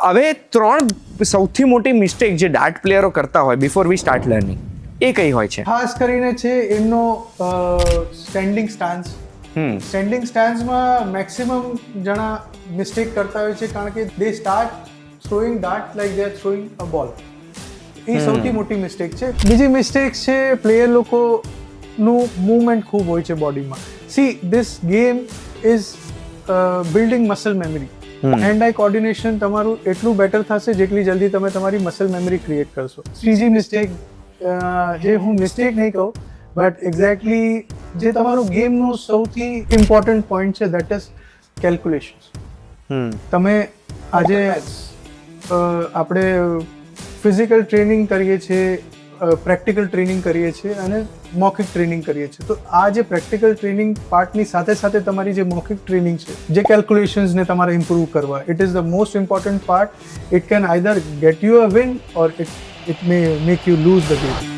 હવે 3 સૌથી મોટી મિસ્ટેક જે ડાર્ટ પ્લેયરો કરતા હોય બિફોર વી સ્ટાર્ટ લર્નિંગ એ કઈ હોય છે? ખાસ કરીને છે એમનો સ્ટેન્ડિંગ સ્ટાન્સ. સ્ટેન્ડિંગ સ્ટાન્સમાં મેક્સિમમ જણા મિસ્ટેક કરતા હોય છે કારણ કે they start throwing dart like they are throwing a ball. એ સૌથી મોટી મિસ્ટેક છે. બીજી મિસ્ટેક છે પ્લેયર લોકોનું મૂવમેન્ટ ખૂબ હોય છે બોડીમાં. See this game is building muscle memory. Hand eye coordination તમારું એટલું બેટર થશે જેટલી જલ્દી તમે તમારી મસલ મેમરી ક્રિએટ કરશો. ત્રીજી મિસ્ટેક, જે હું મિસ્ટેક નહીં કહું બટ એક્ઝેક્ટલી જે તમારું ગેમનું સૌથી ઇમ્પોર્ટન્ટ પોઈન્ટ છે દેટ ઇઝ કેલ્ક્યુલેશન્સ. તમે આજે આપણે ફિઝિકલ ટ્રેનિંગ કરીએ છીએ, પ્રેક્ટિકલ ટ્રેનિંગ કરીએ છીએ અને મૌખિક ટ્રેનિંગ કરીએ છીએ. તો આ જે પ્રેક્ટિકલ ટ્રેનિંગ પાર્ટની સાથે સાથે તમારી જે મૌખિક ટ્રેનિંગ છે, જે કેલ્ક્યુલેશન્સને તમારે ઇમ્પ્રૂવ કરવા, it is the most important part. It can either gate you a win or it may make you loose the game.